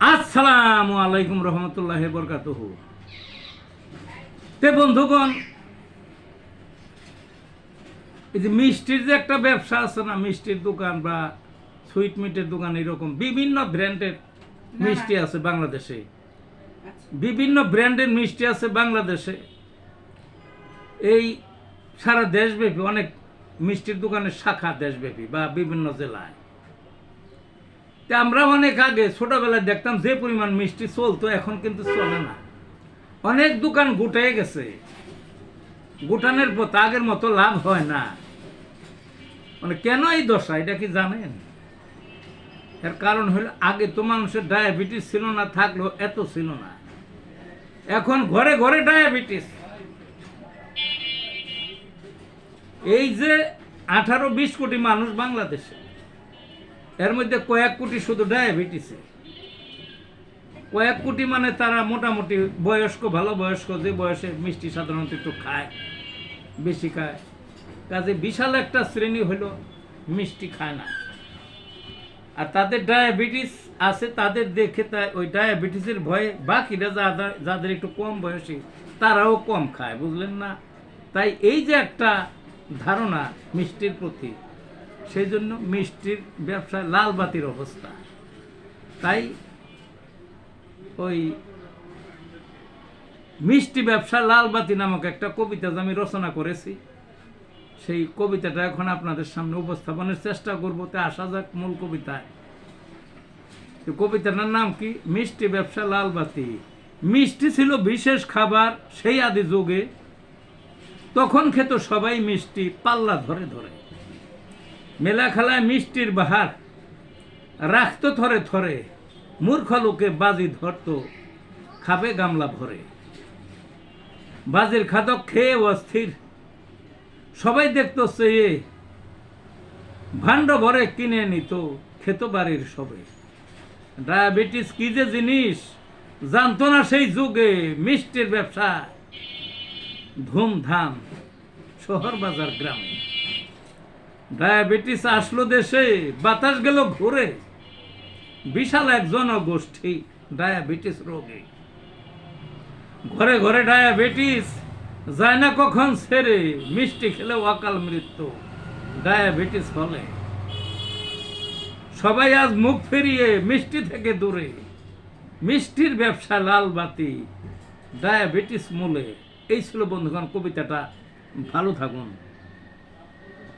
আসসালামু আলাইকুম রহমতুল্লাহি বরকাতুহু। তে বন্ধুগণ, এই যে মিষ্টির যে একটা ব্যবসা আছে না, মিষ্টির দোকান বা সুইট মিটের দোকান, এরকম বিভিন্ন ব্র্যান্ডের মিষ্টি আছে বাংলাদেশে। বিভিন্ন ব্র্যান্ডের মিষ্টি আছে বাংলাদেশে। এই সারা দেশব্যাপী অনেক মিষ্টির দোকানের শাখা দেশব্যাপী বা বিভিন্ন জেলায়। তা আমরা অনেক আগে ছোটবেলায় দেখতাম যে পরিমাণ মিষ্টি চলতো, এখন কিন্তু চলে না। অনেক দোকান গুটে গেছে, গুটানের পর আগের মতো লাভ হয় না। মানে কেন এই দশা, এটা কি জানেন? এর কারণ হলো, আগে তো মানুষের ডায়াবেটিস ছিল না, থাকলেও এত ছিল না। এখন ঘরে ঘরে ডায়াবেটিস। এই যে 18-20 কোটি মানুষ বাংলাদেশে, এর মধ্যে কয়েক কোটি শুধু ডায়াবেটিসে। কয়েক কোটি মানে তারা মোটামুটি বয়স্ক, ভালো বয়স্ক, যে বয়সে মিষ্টি সাধারণত একটু খায়, বেশি খায়। কাজে বিশাল একটা শ্রেণী হলো মিষ্টি খায় না। আর তাদের ডায়াবেটিস আছে, তাদের দেখে তাই ওই ডায়াবেটিসের ভয়ে বাকিরা যাদের একটু কম বয়সী তারাও কম খায়, বুঝলেন না? তাই এই যে একটা ধারণা মিষ্টির প্রতি, সেই জন্য মিষ্টির ব্যবসায় লাল বাতির অবস্থা। তাই ওই মিষ্টি ব্যবসা লাল বাতি নামক একটা কবিতা আমি রচনা করেছি। সেই কবিতাটা এখন আপনাদের সামনে উপস্থাপনের চেষ্টা করবো। তা আসা যাক মূল কবিতায়। কবিতাটার নাম কি? মিষ্টি ব্যবসা লাল বাতি। মিষ্টি ছিল বিশেষ খাবার সেই আদি যুগে, তখন খেত সবাই মিষ্টি পাল্লা ধরে ধরে। মেলা খেলায় মিষ্টির বাহার রাখতো থরে থরে, মূর্খ লোকে বাজি ধরতো খাবে গামলা ভরে। বাজির খাদক খেয়ে অস্থির, সবাই দেখতো চেয়ে, ভাণ্ড ভরে কিনে নিত খেত বাড়ির সবে। ডায়াবেটিস কি যে জিনিস জানতো না সেই যুগে। মিষ্টির ব্যবসা ধুমধাম শহর বাজার গ্রামে। ডায়াবেটিস আসলো দেশে, বাতাস গেল ঘুরে, বিশাল এক জনগোষ্ঠী ডায়াবেটিস রোগে। ঘরে ঘরে ডায়াবেটিস যায় না কখন ছেড়ে, মিষ্টি খেলে অকাল মৃত্যু ডায়াবেটিস হলে। সবাই আজ মুখ ফিরিয়ে মিষ্টি থেকে দূরে, মিষ্টির ব্যবসা লাল বাতি ডায়াবেটিস মূলে। এই ছিল বন্ধুগণ কবিতাটা। ভালো থাকুন।